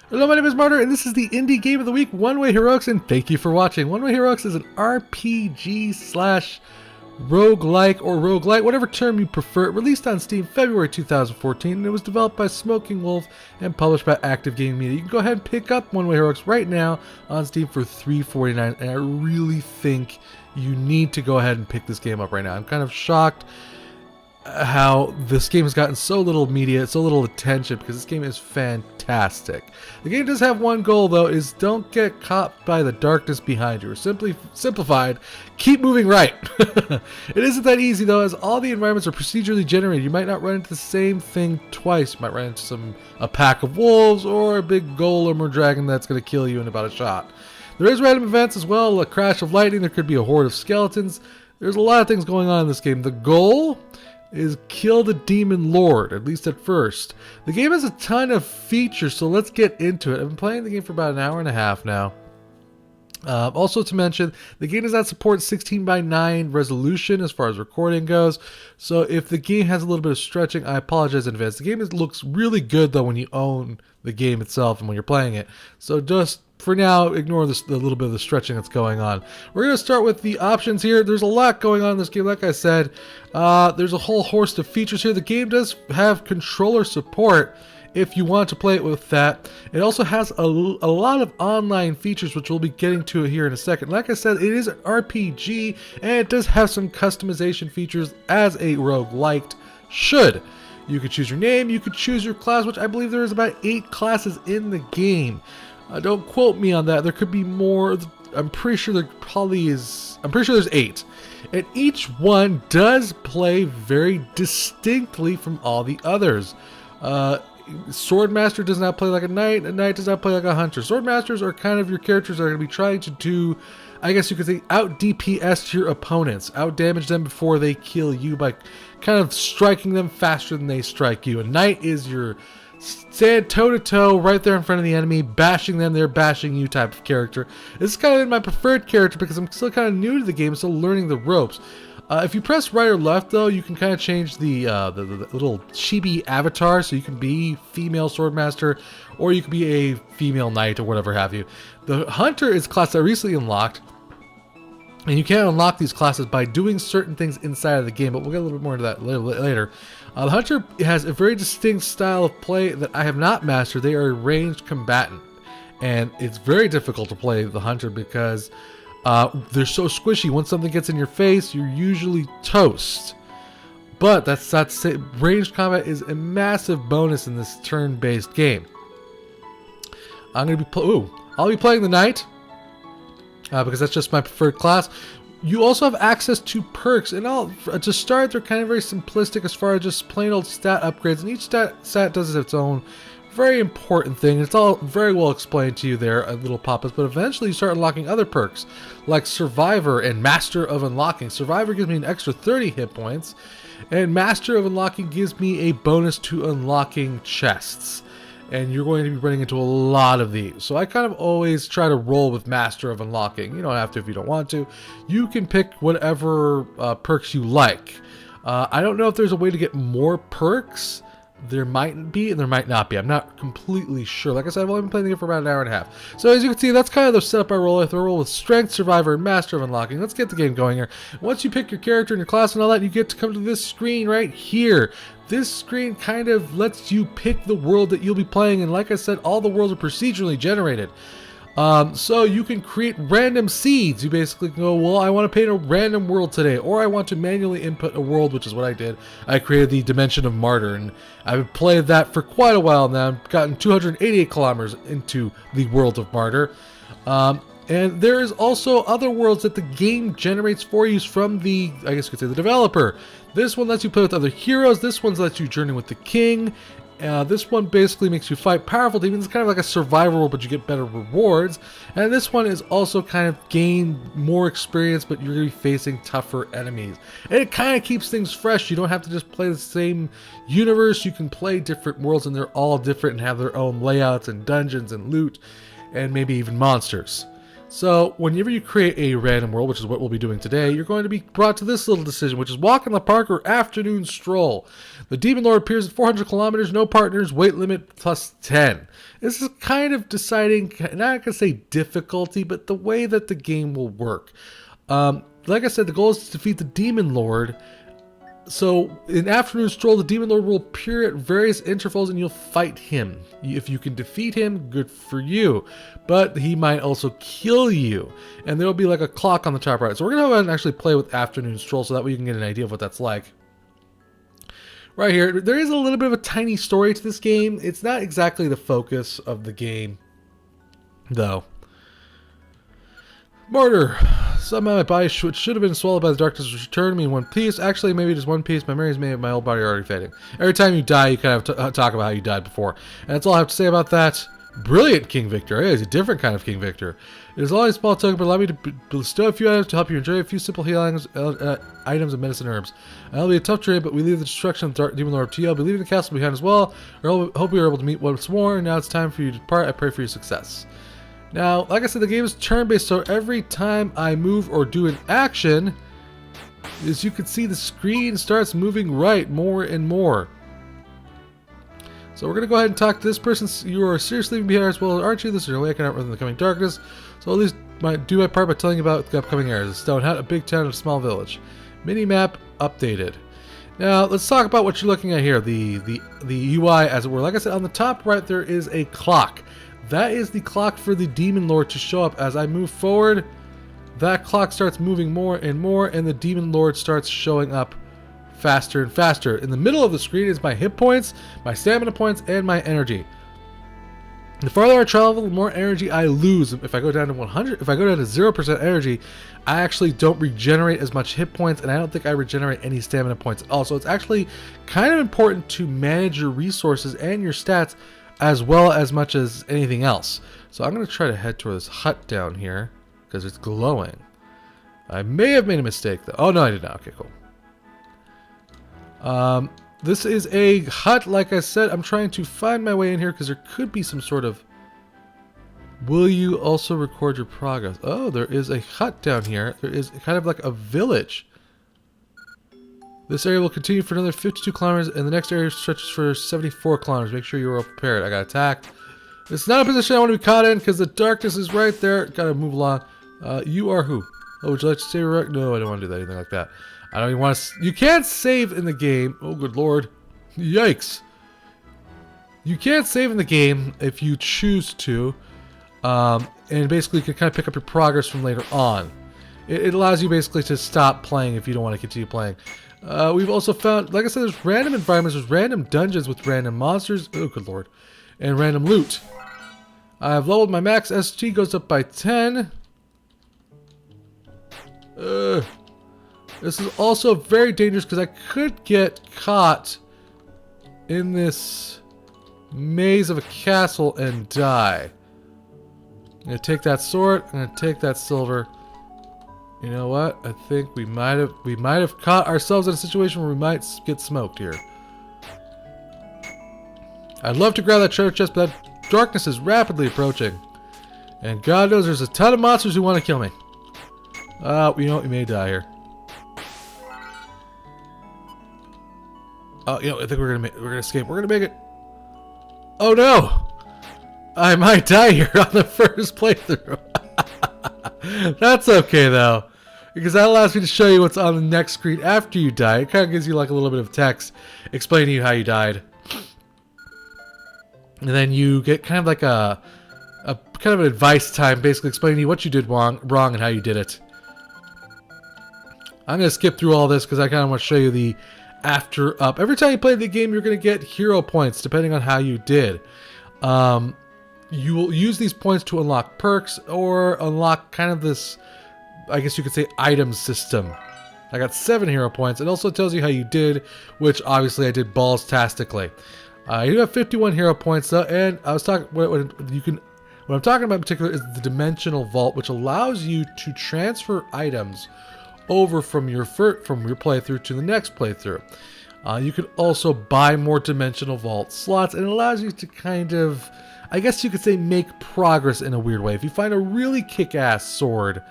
Hello, my name is Martyr, and this is the Indie Game of the Week, One Way Heroics, and thank you for watching. One Way Heroics is an RPG slash roguelike or roguelite, whatever term you prefer, released on Steam February 2014, and it was developed by Smoking Wolf and published by Active Gaming Media. You can go ahead and pick up One Way Heroics right now on Steam for $3.49, and I really think you need to go ahead and pick this game up right now. I'm kind of shocked how this game has gotten so little media, so little attention, because this game is fantastic. The game does have one goal though, is don't get caught by the darkness behind you, or simply simplified, keep moving right. It isn't that easy though, as all the environments are procedurally generated. You might not run into the same thing twice. You might run into a pack of wolves or a big golem or dragon that's going to kill you in about a shot. There is random events as well, a crash of lightning, there could be a horde of skeletons. There's a lot of things going on in this game. The goal is kill the demon lord, at least at first. The game has a ton of features, so let's get into it. I've been playing the game for about an hour and a half now. Also to mention, the game does not support 16:9 resolution as far as recording goes, so if the game has a little bit of stretching, I apologize in advance. The game looks really good though when you own the game itself and when you're playing it, so just for now, ignore the little bit of the stretching that's going on. We're going to start with the options here. There's a lot going on in this game. Like I said, there's a whole host of features here. The game does have controller support if you want to play it with that. It also has a lot of online features, which we'll be getting to here in a second. Like I said, it is an RPG, and it does have some customization features as a roguelike should. You could choose your name, you could choose your class, which I believe there is about 8 classes in the game. Don't quote me on that. There could be more. I'm pretty sure there probably is. I'm pretty sure there's 8. And each one does play very distinctly from all the others. Swordmaster does not play like a knight does not play like a hunter. Swordmasters are kind of your characters that are going to be trying to do, I guess you could say, out DPS to your opponents, out damage them before they kill you by kind of striking them faster than they strike you. A knight is your stand toe-to-toe right there in front of the enemy, bashing them, they're bashing you type of character. This is kind of my preferred character because I'm still kind of new to the game, still learning the ropes. If you press right or left though, you can kind of change the little chibi avatar, so you can be female swordmaster or you can be a female knight or whatever have you. The hunter is a class I recently unlocked, and you can unlock these classes by doing certain things inside of the game, but we'll get a little bit more into that later. The hunter has a very distinct style of play that I have not mastered. They are a ranged combatant, and it's very difficult to play the hunter because they're so squishy. Once something gets in your face, you're usually toast. But that's ranged combat is a massive bonus in this turn-based game. I'll be playing the knight because that's just my preferred class. You also have access to perks, and to start, they're kind of very simplistic as far as just plain old stat upgrades, and each stat does its own very important thing. It's all very well explained to you there, little pop-ups, but eventually you start unlocking other perks, like Survivor and Master of Unlocking. Survivor gives me an extra 30 hit points, and Master of Unlocking gives me a bonus to unlocking chests. And you're going to be running into a lot of these. So I kind of always try to roll with Master of Unlocking. You don't have to if you don't want to. You can pick whatever perks you like. I don't know if there's a way to get more perks. There might be and there might not be. I'm not completely sure. Like I said, I've only been playing the game for about an hour and a half. So as you can see, that's kind of the setup I roll with. I roll with Strength, Survivor, and Master of Unlocking. Let's get the game going here. Once you pick your character and your class and all that, you get to come to this screen right here. This screen kind of lets you pick the world that you'll be playing, and like I said, all the worlds are procedurally generated. So you can create random seeds. You basically can go, well, I want to paint a random world today, or I want to manually input a world, which is what I did. I created the Dimension of Martyr, and I've played that for quite a while now. I've gotten 288 kilometers into the world of Martyr. And there is also other worlds that the game generates for you from the, I guess you could say, the developer. This one lets you play with other heroes. This one lets you journey with the king. This one basically makes you fight powerful demons. It's kind of like a survival world, but you get better rewards. And this one is also kind of gain more experience, but you're going to be facing tougher enemies. And it kind of keeps things fresh. You don't have to just play the same universe. You can play different worlds, and they're all different and have their own layouts and dungeons and loot and maybe even monsters. So whenever you create a random world, which is what we'll be doing today, you're going to be brought to this little decision, which is walk in the park or afternoon stroll. The Demon Lord appears at 400 kilometers, no partners, weight limit plus 10. This is kind of deciding, not going to say difficulty, but the way that the game will work. Like I said, the goal is to defeat the Demon Lord. So in afternoon stroll, the Demon Lord will appear at various intervals and you'll fight him. If you can defeat him, good for you. But he might also kill you. And there'll be like a clock on the top right. So we're going to go ahead and actually play with afternoon stroll so that way you can get an idea of what that's like. Right here, there is a little bit of a tiny story to this game. It's not exactly the focus of the game, though. Martyr. Somehow my body should have been swallowed by the darkness, which returned to me in one piece. Actually, maybe just one piece. My memories made of my old body are already fading. Every time you die, you kind of talk about how you died before. And that's all I have to say about that. Brilliant, King Victor. Yeah, he's a different kind of King Victor. It is only a small token, but allow me to bestow a few items to help you enjoy a few simple healing items of medicine herbs. It'll be a tough trade, but we leave the destruction of the Demon Lord to you. I'll be leaving the castle behind as well. I hope we are able to meet once more. Now it's time for you to depart. I pray for your success. Now, like I said, the game is turn-based, so every time I move or do an action, as you can see, the screen starts moving right more and more. So we're going to go ahead and talk to this person. You are seriously leaving behind as well, aren't you? This is your way I can outrun from the coming darkness. So at least do my part by telling you about the upcoming areas. A stone hut, a big town, and a small village. Mini-map updated. Now, let's talk about what you're looking at here, the UI, as it were. Like I said, on the top right, there is a clock. That is the clock for the Demon Lord to show up. As I move forward, that clock starts moving more and more, and the Demon Lord starts showing up faster and faster. In the middle of the screen is my hit points, my stamina points, and my energy. The farther I travel, the more energy I lose. If I go down to 100, if I go down to 0% energy, I actually don't regenerate as much hit points, and I don't think I regenerate any stamina points at all. So it's actually kind of important to manage your resources and your stats as well as much as anything else. So I'm going to try to head toward this hut down here because it's glowing. I may have made a mistake though. Oh no, I did not. Okay, cool. This is a hut, like I said. I'm trying to find my way in here because there could be some sort of... Will you also record your progress? Oh, there is a hut down here. There is kind of like a village. This area will continue for another 52 kilometers, and the next area stretches for 74 kilometers. Make sure you are prepared. I got attacked. It's not a position I want to be caught in because the darkness is right there. Gotta move along. You are who? Oh, would you like to save? No, I don't want to do that. Anything like that. I don't even want to. You can't save in the game. Oh, good lord. Yikes. You can't save in the game if you choose to. And basically you can kind of pick up your progress from later on. It allows you basically to stop playing if you don't want to continue playing. We've also found, like I said, there's random environments, there's random dungeons with random monsters, oh good lord, and random loot. I've leveled my max SG, goes up by 10. This is also very dangerous because I could get caught in this maze of a castle and die. I'm going to take that sword, I'm going to take that silver. You know what? I think we might have caught ourselves in a situation where we might get smoked here. I'd love to grab that treasure chest, but that darkness is rapidly approaching. And God knows there's a ton of monsters who want to kill me. You know what? We may die here. Oh, you know, I think we're gonna escape. We're gonna make it. Oh no! I might die here on the first playthrough. That's okay though, because that allows me to show you what's on the next screen after you die. It kind of gives you like a little bit of text explaining to you how you died, and then you get kind of like a kind of an advice time, basically explaining to you what you did wrong and how you did it. I'm gonna skip through all this because I kind of want to show you the after up. Every time you play the game, you're gonna get hero points depending on how you did. You will use these points to unlock perks or unlock kind of this, I guess you could say, item system. I got 7 hero points. It also tells you how you did, which obviously I did balls-tastically. You have 51 hero points though, and I was talking. What I'm talking about in particular is the dimensional vault, which allows you to transfer items over from your playthrough to the next playthrough. You can also buy more dimensional vault slots, and it allows you to kind of, I guess you could say, make progress in a weird way. If you find a really kick-ass sword,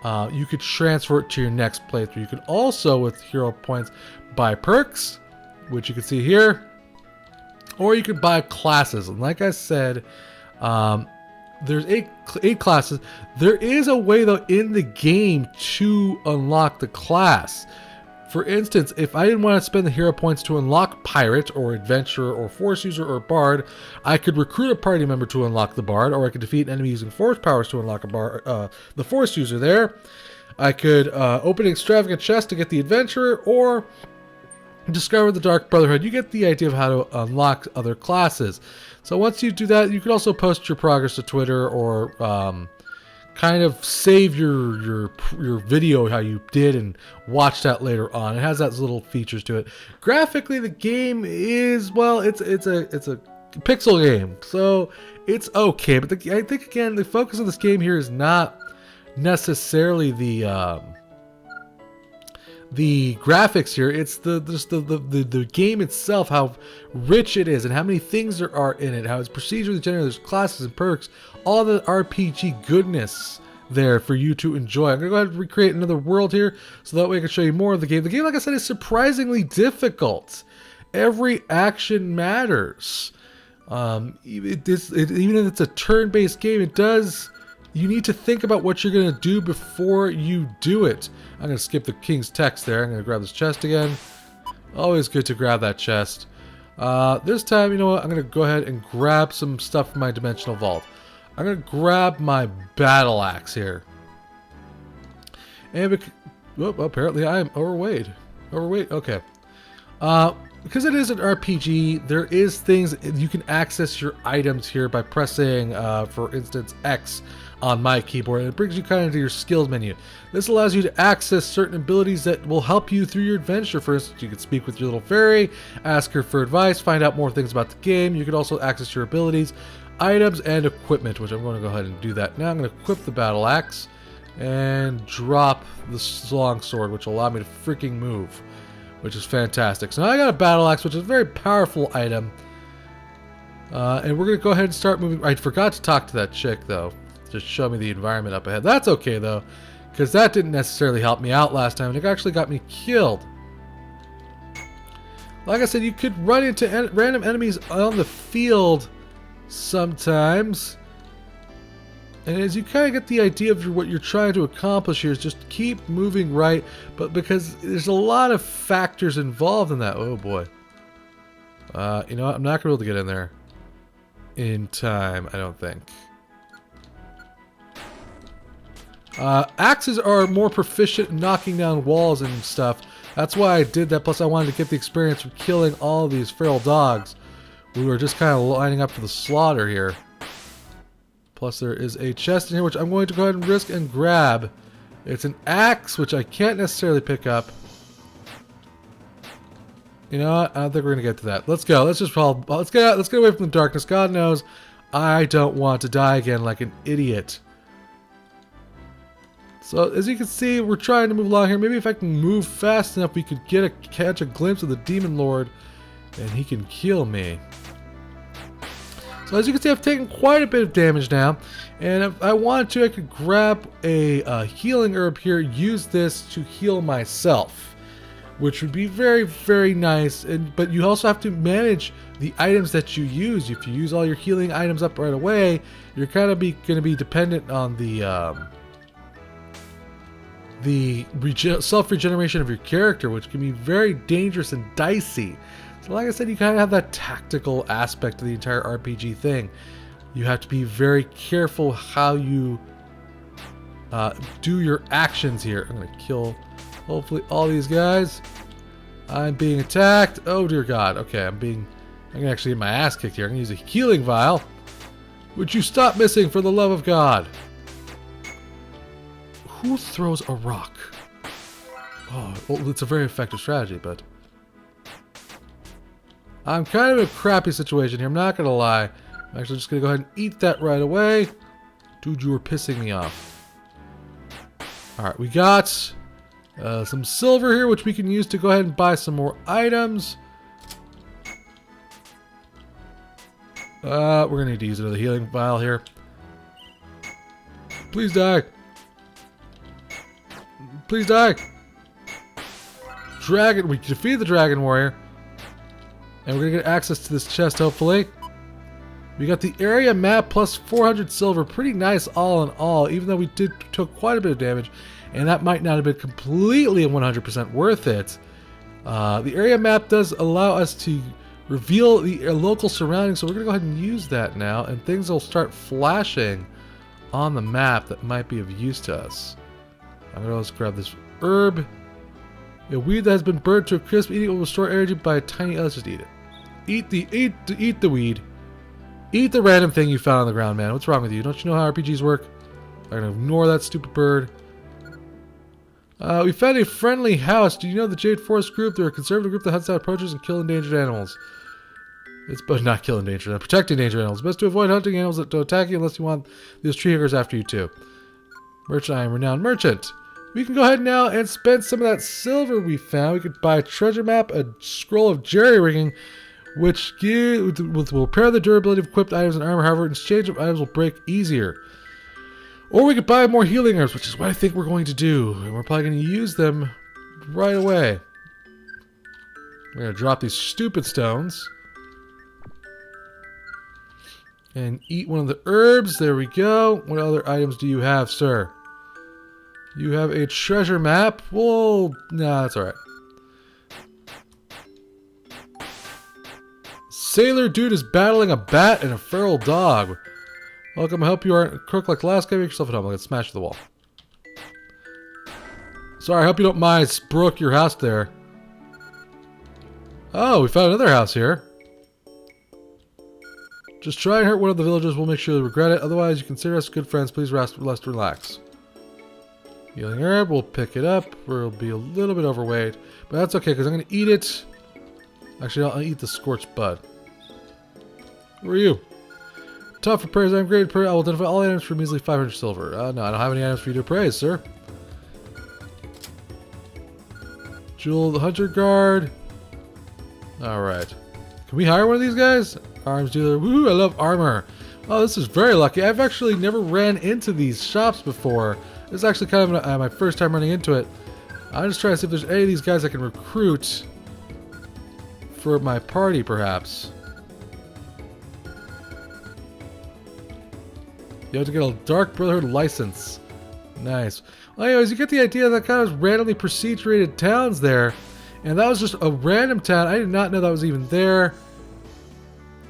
you could transfer it to your next playthrough. You could also, with hero points, buy perks, which you can see here, or you could buy classes. And like I said, there's eight classes. There is a way, though, in the game to unlock the class. For instance, if I didn't want to spend the hero points to unlock Pirate or Adventurer or Force User or Bard, I could recruit a party member to unlock the Bard, or I could defeat an enemy using Force powers to unlock the Force User there. I could open an extravagant chest to get the Adventurer, or discover the Dark Brotherhood. You get the idea of how to unlock other classes. So once you do that, you could also post your progress to Twitter, or kind of save your video how you did and watch that later on. It has that little features to it. Graphically, the game is, well, it's a pixel game, so it's okay. But I think again, the focus of this game here is not necessarily the graphics here. It's the game itself, how rich it is and how many things there are in it, how it's procedurally generated, there's classes and perks, all the RPG goodness there for you to enjoy. I'm going to go ahead and recreate another world here so that way I can show you more of the game. The game, like I said, is surprisingly difficult. Every action matters. Even if it's a turn-based game, you need to think about what you're going to do before you do it. I'm going to skip the king's text there. I'm going to grab this chest again. Always good to grab that chest. This time, you know what? I'm going to go ahead and grab some stuff from my dimensional vault. I'm going to grab my battle axe here. And apparently I am overweight. Okay. Because it is an RPG, there is things, you can access your items here by pressing, for instance, X on my keyboard, and it brings you kind of to your skills menu. This allows you to access certain abilities that will help you through your adventure. For instance, you can speak with your little fairy, ask her for advice, find out more things about the game. You can also access your abilities, items, and equipment, which I'm going to go ahead and do that now. I'm going to equip the battle axe and drop the long sword, which will allow me to freaking move, which is fantastic. So now I got a battle axe, which is a very powerful item. And we're going to go ahead and start moving. I forgot to talk to that chick, though. Just show me the environment up ahead. That's okay, though, because that didn't necessarily help me out last time, and it actually got me killed. Like I said, you could run into random enemies on the field sometimes. And as you kind of get the idea of what you're trying to accomplish here, is just keep moving right, but because there's a lot of factors involved in that. Oh boy. You know what? I'm not going to be able to get in there in time, I don't think. Axes are more proficient in knocking down walls and stuff. That's why I did that. Plus, I wanted to get the experience of killing all these feral dogs. We were just kind of lining up for the slaughter here. Plus, there is a chest in here, which I'm going to go ahead and risk and grab. It's an axe, which I can't necessarily pick up. You know what? I don't think we're gonna get to that. Let's go. Let's get away from the darkness. God knows, I don't want to die again like an idiot. So as you can see, we're trying to move along here. Maybe if I can move fast enough, we could catch a glimpse of the Demon Lord, and he can kill me. So as you can see, I've taken quite a bit of damage now, and if I wanted to, I could grab a healing herb here, use this to heal myself, which would be very, very nice. But you also have to manage the items that you use. If you use all your healing items up right away, you're kind of going to be dependent on the self-regeneration of your character, which can be very dangerous and dicey. So like I said, you kind of have that tactical aspect of the entire RPG thing. You have to be very careful how you do your actions here. I'm going to kill, hopefully, all these guys. I'm being attacked. Oh, dear God. Okay, I'm going to actually get my ass kicked here. I'm going to use a healing vial. Would you stop missing, for the love of God? Who throws a rock? Oh, well, it's a very effective strategy, but I'm kind of in a crappy situation here. I'm not going to lie. I'm actually just going to go ahead and eat that right away. Dude, you were pissing me off. Alright, we got some silver here, which we can use to go ahead and buy some more items. We're going to need to use another healing vial here. Please die. Please die. Dragon. We defeat the Dragon Warrior. And we're going to get access to this chest, hopefully. We got the area map plus 400 silver. Pretty nice all in all, even though we took quite a bit of damage. And that might not have been completely 100% worth it. The area map does allow us to reveal the local surroundings, so we're going to go ahead and use that now. And things will start flashing on the map that might be of use to us. I'm going to just grab this herb. A weed that has been burnt to a crisp. Eating it will restore energy by a tiny... Let's just eat it. Eat the weed. Eat the random thing you found on the ground, man. What's wrong with you? Don't you know how RPGs work? I'm going to ignore that stupid bird. We found a friendly house. Do you know the Jade Forest group? They're a conservative group that hunts out poachers and kill endangered animals. It's but not kill endangered, protect endangered animals. Best to avoid hunting animals that don't attack you unless you want these tree huggers after you too. Merchant, I am renowned merchant. We can go ahead now and spend some of that silver we found. We could buy a treasure map, a scroll of jerry-rigging, which will repair the durability of equipped items and armor. However, exchange of items will break easier. Or we could buy more healing herbs, which is what I think we're going to do. And we're probably going to use them right away. We're going to drop these stupid stones. And eat one of the herbs. There we go. What other items do you have, sir? You have a treasure map. Whoa. Nah, that's alright. Sailor dude is battling a bat and a feral dog. Welcome, I hope you aren't a crook like the last guy. Make yourself at home. I'll get smashed to the wall. Sorry, I hope you don't mind. Broke your house there. Oh, we found another house here. Just try and hurt one of the villagers. We'll make sure they regret it. Otherwise, you consider us good friends. Please rest, relax. Healing herb. We'll pick it up. We'll be a little bit overweight. But that's okay, because I'm going to eat it. Actually, I'll eat the scorched bud. Who are you? Tough for praise. I'm great. I will identify all items for measly 500 silver. No, I don't have any items for you to praise, sir. Jewel the Hunter Guard. Alright. Can we hire one of these guys? Arms dealer. Woohoo, I love armor. Oh, this is very lucky. I've actually never ran into these shops before. This is actually kind of my first time running into it. I'm just trying to see if there's any of these guys I can recruit for my party, perhaps. You have to get a Dark Brotherhood license. Nice. Well, anyways, you get the idea that kind of randomly procedurated towns there. And that was just a random town. I did not know that was even there.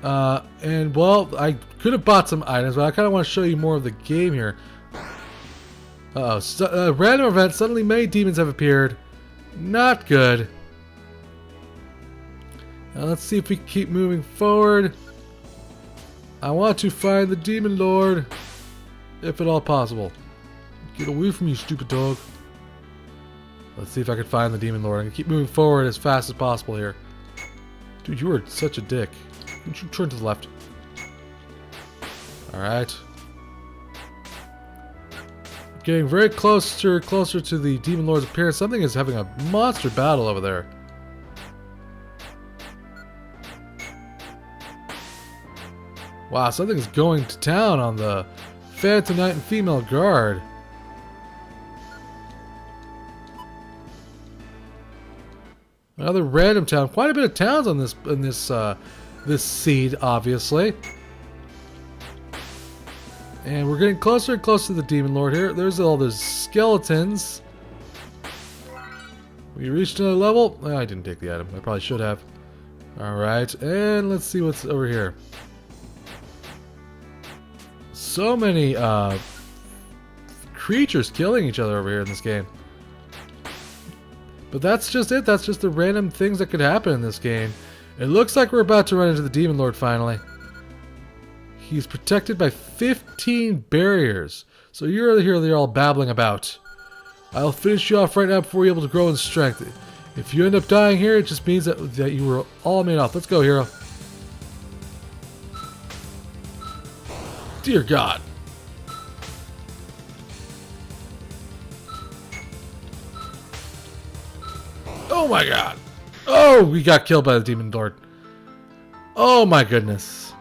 And, well, I could have bought some items, but I kind of want to show you more of the game here. Uh-oh. So, random event. Suddenly many demons have appeared. Not good. Now let's see if we can keep moving forward. I want to find the Demon Lord. If at all possible. Get away from me, stupid dog. Let's see if I can find the Demon Lord. I'm going to keep moving forward as fast as possible here. Dude, you are such a dick. Why don't you turn to the left? Alright. Getting very closer to the Demon Lord's appearance. Something is having a monster battle over there. Wow, something's going to town on the Phantom Knight and Female Guard. Another random town. Quite a bit of towns on this seed, obviously. And we're getting closer and closer to the Demon Lord here. There's all those skeletons. We reached another level. Oh, I didn't take the item. I probably should have. Alright, and let's see what's over here. So many creatures killing each other over here in this game. But that's just it. That's just the random things that could happen in this game. It looks like we're about to run into the Demon Lord finally. He's protected by 15 barriers. So you're the hero they're all babbling about. I'll finish you off right now before you're able to grow in strength. If you end up dying here, it just means that you were all made off. Let's go, hero. Dear God. Oh my God. Oh, we got killed by the Demon Lord. Oh my goodness.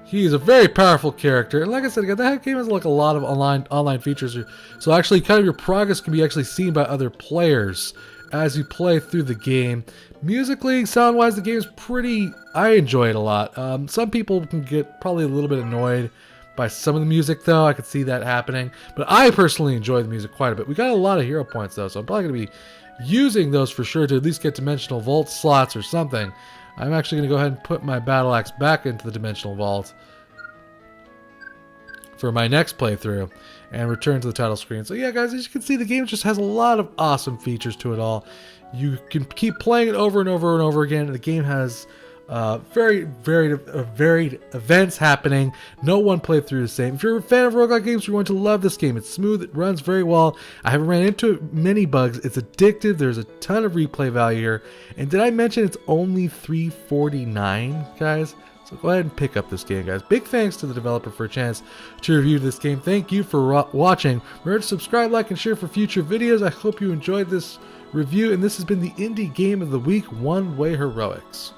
He is a very powerful character, and like I said, again, that game has like a lot of online features. So actually, kind of your progress can be actually seen by other players as you play through the game. Musically, sound-wise, the game is pretty. I enjoy it a lot. Some people can get probably a little bit annoyed by some of the music, though. I could see that happening, but I personally enjoy the music quite a bit. We got a lot of hero points, though, so I'm probably going to be using those for sure to at least get dimensional vault slots or something. I'm actually going to go ahead and put my battle axe back into the dimensional vault for my next playthrough and return to the title screen. So yeah, guys, as you can see, the game just has a lot of awesome features to it all. You can keep playing it over and over and over again. The game has very varied events happening. No one playthrough the same. If you're a fan of roguelike games, you're going to love this game. It's smooth. It runs very well. I haven't ran into many bugs. It's addictive. There's a ton of replay value here. And did I mention it's only $3.49, guys? So go ahead and pick up this game, guys. Big thanks to the developer for a chance to review this game. Thank you for watching. Remember to subscribe, like, and share for future videos. I hope you enjoyed this review. And this has been the Indie Game of the Week, One Way Heroics.